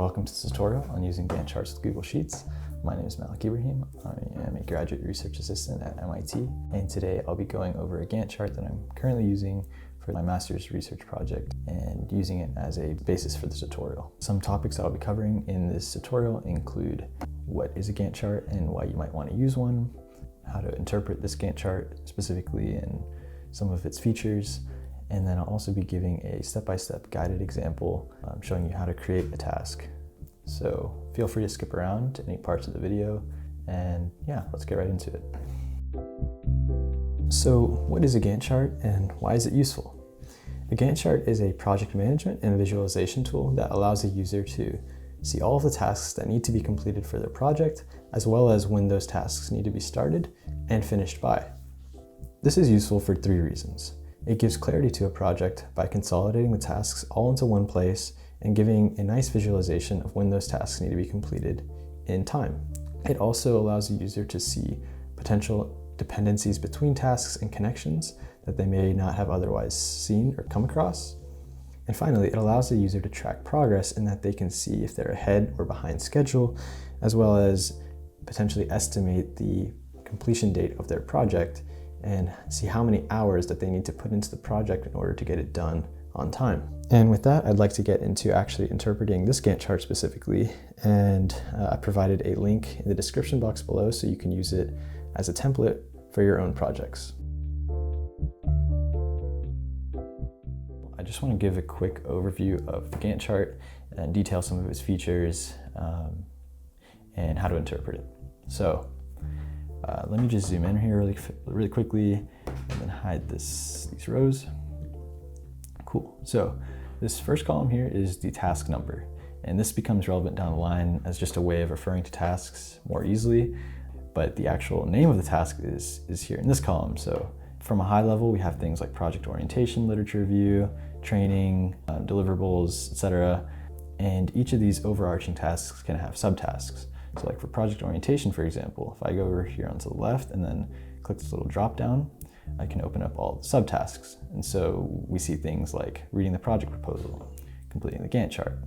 welcome to this tutorial on using Gantt charts with Google Sheets. My name is Malik Ibrahim. I am a graduate research assistant at MIT, and today I'll be going over a Gantt chart that I'm currently using for my master's research project and using it as a basis for this tutorial. Some topics I'll be covering in this tutorial include what is a Gantt chart and why you might want to use one, how to interpret this Gantt chart specifically and some of its features, and then I'll also be giving a step-by-step guided example showing you how to create a task. So feel free to skip around to any parts of the video, and yeah, let's get right into it. So what is a Gantt chart and why is it useful? A Gantt chart is a project management and visualization tool that allows a user to see all of the tasks that need to be completed for their project, as well as when those tasks need to be started and finished by. This is useful for three reasons. It gives clarity to a project by consolidating the tasks all into one place and giving a nice visualization of when those tasks need to be completed in time. It also allows the user to see potential dependencies between tasks and connections that they may not have otherwise seen or come across. And finally, it allows the user to track progress in that they can see if they're ahead or behind schedule, as well as potentially estimate the completion date of their project and see how many hours that they need to put into the project in order to get it done on time. And with that, I'd like to get into actually interpreting this Gantt chart specifically, and I provided a link in the description box below so you can use it as a template for your own projects. I just want to give a quick overview of the Gantt chart and detail some of its features and how to interpret it. So let me just zoom in here really quickly and then hide these rows. Cool. So this first column here is the task number, and this becomes relevant down the line as just a way of referring to tasks more easily, but the actual name of the task is here in this column. So from a high level, we have things like project orientation, literature review, training, deliverables, etc. And each of these overarching tasks can have subtasks. So like for project orientation, for example, if I go over here onto the left and then click this little drop down, I can open up all the subtasks. And so we see things like reading the project proposal, completing the Gantt chart,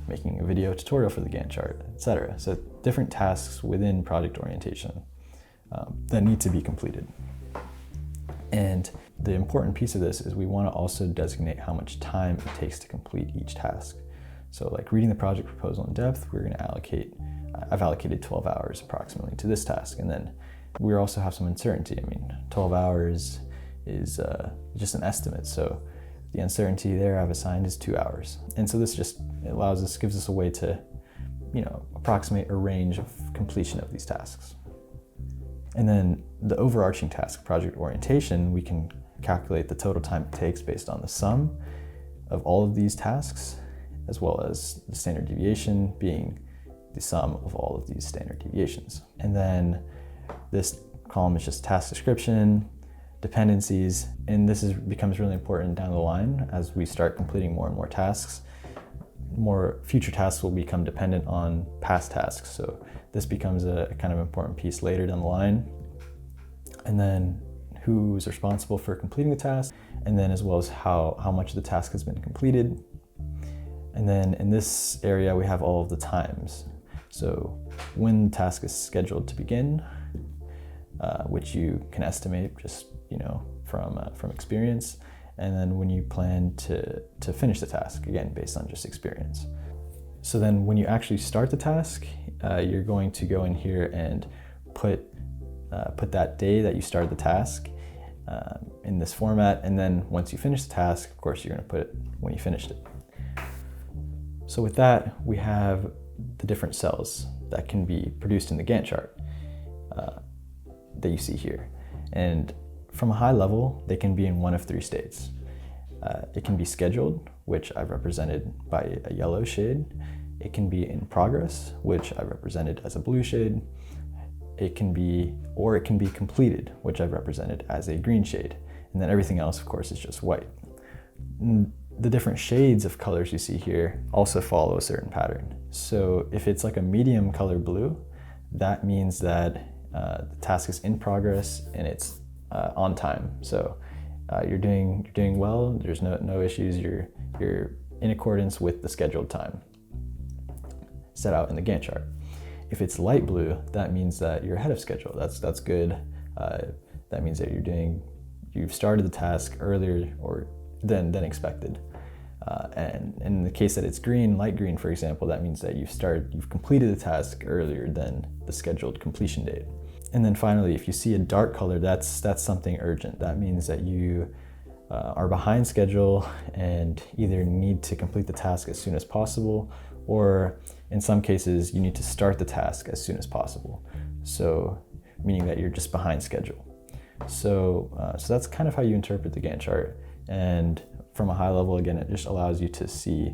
making a video tutorial for the Gantt chart, etc. So different tasks within project orientation that need to be completed. And the important piece of this is we want to also designate how much time it takes to complete each task. So like reading the project proposal in depth, I've allocated 12 hours approximately to this task. And then we also have some uncertainty. I mean, 12 hours is just an estimate. So the uncertainty there I've assigned is 2 hours. And so this just gives us a way to, approximate a range of completion of these tasks. And then the overarching task, project orientation, we can calculate the total time it takes based on the sum of all of these tasks, as well as the standard deviation being the sum of all of these standard deviations. And then this column is just task description, dependencies, and this becomes really important down the line as we start completing more and more tasks. More future tasks will become dependent on past tasks, so this becomes a kind of important piece later down the line. And then who is responsible for completing the task, and then as well as how much of the task has been completed. And then in this area we have all of the times. So when the task is scheduled to begin, which you can estimate just from experience, and then when you plan to finish the task, again based on just experience. So then when you actually start the task, you're going to go in here and put that day that you started the task in this format, and then once you finish the task, of course, you're going to put it when you finished it. So with that, we have the different cells that can be produced in the Gantt chart that you see here. And from a high level, they can be in one of three states. It can be scheduled, which I've represented by a yellow shade. It can be in progress, which I represented as a blue shade. It can be completed, which I've represented as a green shade. And then everything else, of course, is just white. The different shades of colors you see here also follow a certain pattern. So if it's like a medium color blue, that means that the task is in progress and it's on time. So you're doing well. There's no issues. You're in accordance with the scheduled time. set out in the Gantt chart. If it's light blue, that means that you're ahead of schedule. That's good. That means that you've started the task earlier than expected. And in the case that it's green, light green, for example, that means that you've completed the task earlier than the scheduled completion date. And then finally, if you see a dark color, that's something urgent. That means that you are behind schedule and either need to complete the task as soon as possible, or in some cases, you need to start the task as soon as possible. So, meaning that you're just behind schedule. So that's kind of how you interpret the Gantt chart. And from a high level, again, it just allows you to see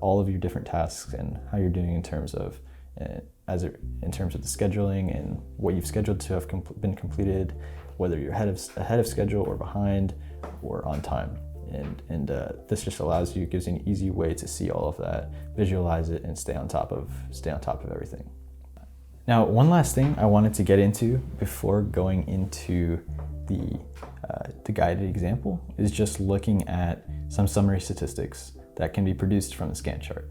all of your different tasks and how you're doing in terms of the scheduling and what you've scheduled to have been completed, whether you're ahead of schedule or behind or on time. And this just gives you an easy way to see all of that, visualize it, and stay on top of everything. Now, one last thing I wanted to get into before going into the guided example is just looking at some summary statistics that can be produced from this Gantt chart.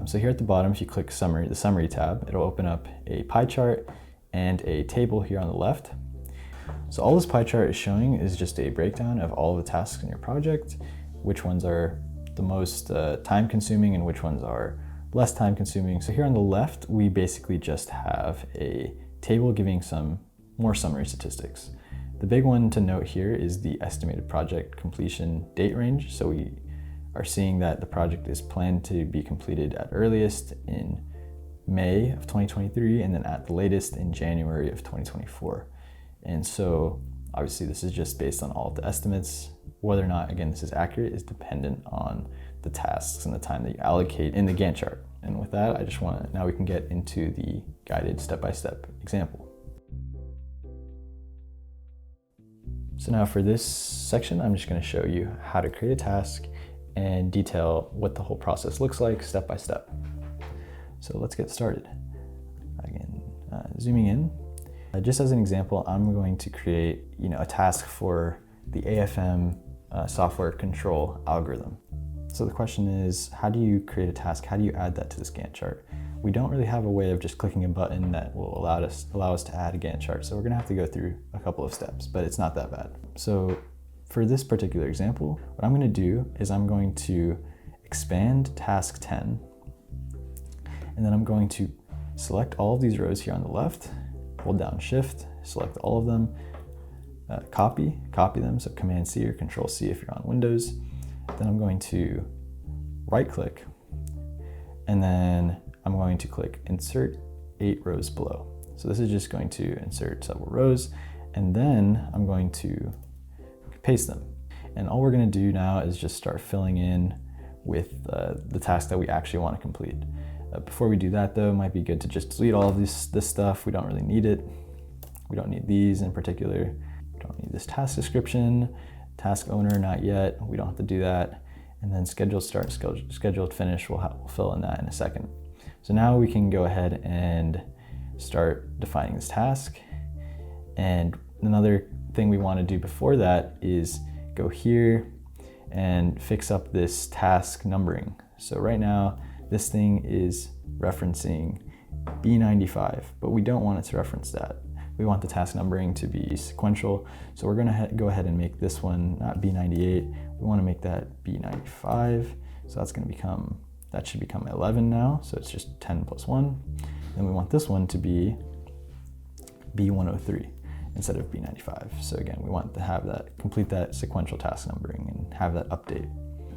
So here at the bottom, if you click the summary tab, it'll open up a pie chart and a table here on the left. So all this pie chart is showing is just a breakdown of all of the tasks in your project, which ones are the most time consuming and which ones are less time consuming. So here on the left, we basically just have a table giving some more summary statistics. The big one to note here is the estimated project completion date range. So we are seeing that the project is planned to be completed at earliest in May of 2023 and then at the latest in January of 2024. And so obviously this is just based on all of the estimates. Whether or not, again, this is accurate is dependent on the tasks and the time that you allocate in the Gantt chart. And with that, now we can get into the guided step-by-step example. So now for this section, I'm just going to show you how to create a task and detail what the whole process looks like step by step. So let's get started. Again, zooming in. Just as an example, I'm going to create a task for the AFM software control algorithm. So the question is, how do you create a task? How do you add that to this Gantt chart? We don't really have a way of just clicking a button that will allow us to add a Gantt chart. So we're gonna have to go through a couple of steps, but it's not that bad. So for this particular example, what I'm gonna do is I'm going to expand task 10, and then I'm going to select all of these rows here on the left, hold down Shift, select all of them, copy them, so Command C or Control C if you're on Windows. Then I'm going to right click, and then I'm going to click Insert 8 rows below. So this is just going to insert several rows, and then I'm going to paste them. And all we're going to do now is just start filling in with the task that we actually want to complete. Before we do that though, it might be good to just delete all of this stuff. We don't really need it. We don't need these in particular. We don't need this task description, task owner, not yet. We don't have to do that. And then scheduled start, scheduled finish, we'll fill in that in a second. So now we can go ahead and start defining this task. And another thing we want to do before that is go here and fix up this task numbering. So right now, this thing is referencing B95, but we don't want it to reference that. We want the task numbering to be sequential. So we're gonna go ahead and make this one not B98. We wanna make that B95. So that should become 11 now. So it's just 10 plus 1. Then we want this one to be B103 instead of B95. So again, we want to complete that sequential task numbering and have that update.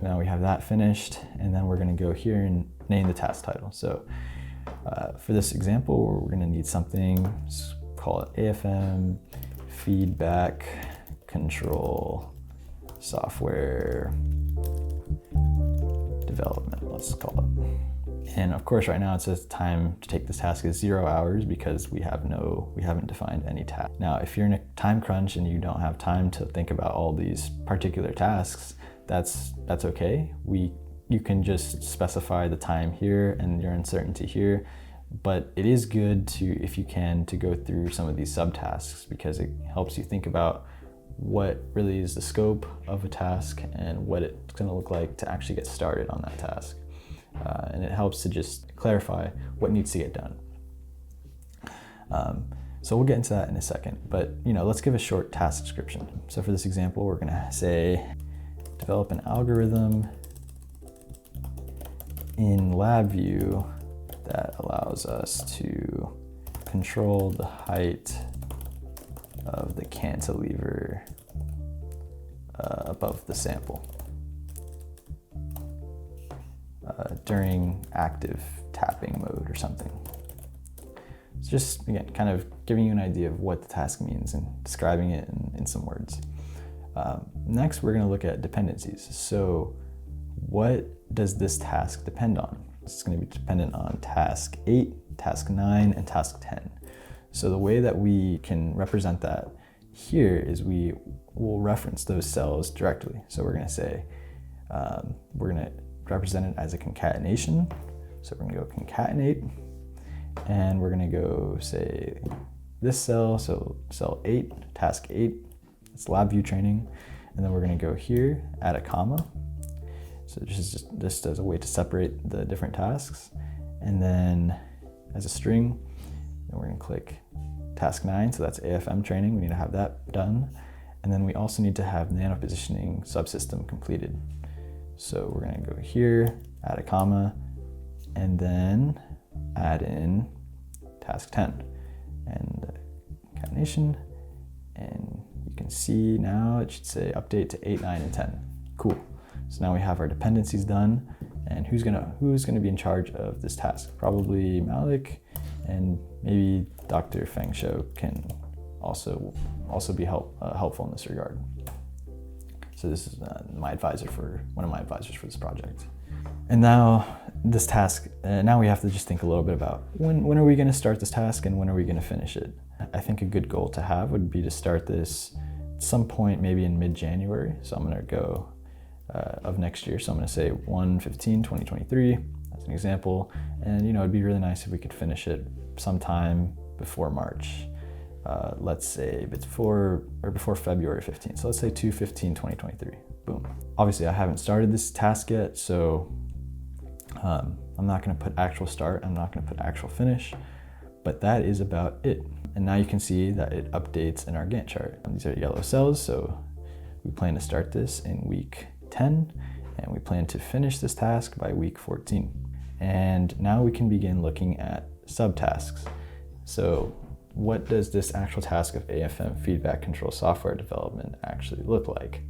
Now we have that finished, and then we're gonna go here and name the task title. So for this example, we're gonna need something, call it AFM feedback control software development, let's call it. And of course, right now it says time to take this task is 0 hours because we haven't defined any task. Now, if you're in a time crunch and you don't have time to think about all these particular tasks, that's okay. You can just specify the time here and your uncertainty here, but it is good to, if you can, to go through some of these subtasks because it helps you think about what really is the scope of a task and what it's gonna look like to actually get started on that task. and it helps to just clarify what needs to get done. So we'll get into that in a second, but let's give a short task description. So for this example, we're gonna say, develop an algorithm in LabVIEW that allows us to control the height of the cantilever above the sample during active tapping mode or something. It's just, again, kind of giving you an idea of what the task means and describing it in some words. Next, we're going to look at dependencies. So what does this task depend on? It's going to be dependent on task 8, task 9, and task 10. So the way that we can represent that here is we will reference those cells directly. So we're going to say, we're going to represent it as a concatenation. So we're going to go concatenate, and we're going to go say this cell, so cell 8, task 8, it's LabVIEW training, and then we're going to go here, add a comma. So just as a way to separate the different tasks, and then as a string, then we're going to click task 9, so that's AFM training. We need to have that done, and then we also need to have nano positioning subsystem completed. So we're going to go here, add a comma, and then add in task 10 and concatenation, and you can see now it should say update to 8, 9, and 10. Cool. So now we have our dependencies done, and who's gonna be in charge of this task? Probably Malik, and maybe Dr. Feng Shou can also be helpful in this regard. So this is one of my advisors for this project. And now this task, now we have to just think a little bit about when are we going to start this task and when are we going to finish it. I think a good goal to have would be to start this at some point, maybe in mid-January. So I'm going to go of next year. So I'm going to say 1/15/2023 as an example. And it'd be really nice if we could finish it sometime before March. Let's say before February 15th. So let's say 2/15/2023. Boom. Obviously, I haven't started this task yet, so I'm not going to put actual start. I'm not going to put actual finish, but that is about it. And now you can see that it updates in our Gantt chart. These are yellow cells, so we plan to start this in week 10, and we plan to finish this task by week 14. And now we can begin looking at subtasks. So what does this actual task of AFM feedback control software development actually look like?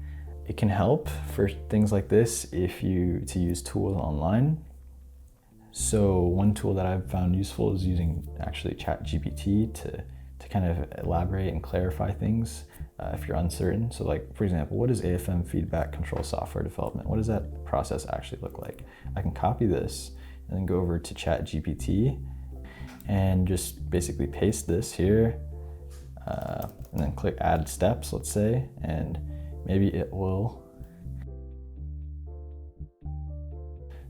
It can help for things like this to use tools online. So one tool that I've found useful is using actually ChatGPT to kind of elaborate and clarify things if you're uncertain. So like, for example, what is AFM feedback control software development? What does that process actually look like? I can copy this and then go over to ChatGPT and just basically paste this here and then click add steps, let's say, and maybe it will.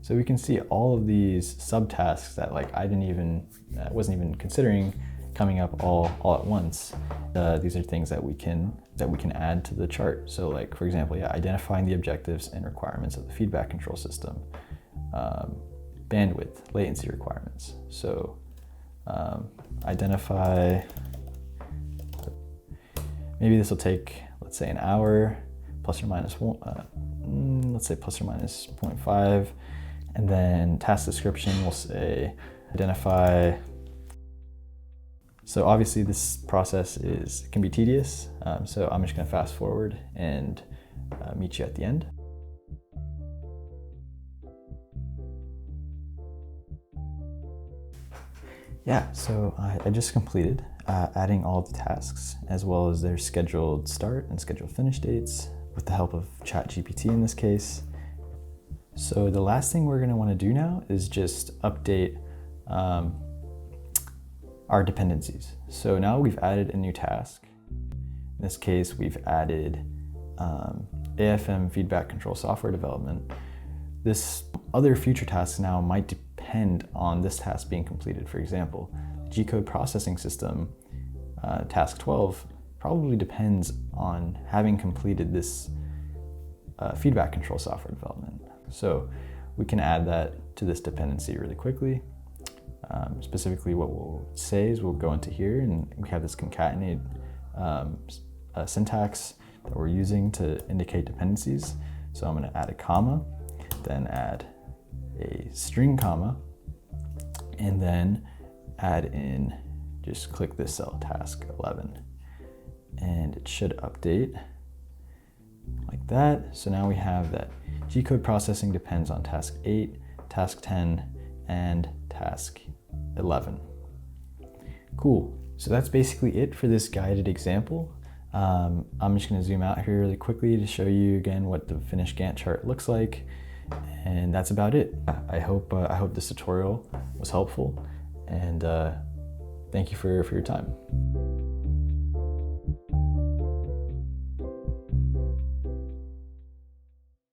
So we can see all of these subtasks that I wasn't even considering coming up all at once. These are things that we can add to the chart. So like, for example, identifying the objectives and requirements of the feedback control system, bandwidth, latency requirements. So identify, maybe this will take, let's say, an hour, plus or minus one, let's say plus or minus 0.5. And then task description, we'll say identify. So obviously this process can be tedious. So I'm just gonna fast forward and meet you at the end. Yeah, so I just completed adding all the tasks as well as their scheduled start and scheduled finish dates with the help of ChatGPT in this case. So the last thing we're going to want to do now is just update our dependencies. So now we've added a new task. In this case, we've added AFM feedback control software development. This other future tasks now might depend on this task being completed. For example, G-code processing system, task 12, probably depends on having completed this feedback control software development. So we can add that to this dependency really quickly. Specifically what we'll say is we'll go into here and we have this concatenate syntax that we're using to indicate dependencies. So I'm going to add a comma, then add a string comma, and then add in, just click this cell, task 11. And it should update like that. So now we have that G-code processing depends on task 8, task 10, and task 11. Cool. So that's basically it for this guided example. I'm just going to zoom out here really quickly to show you again what the finished Gantt chart looks like. And that's about it. I hope this tutorial was helpful, and thank you for your time.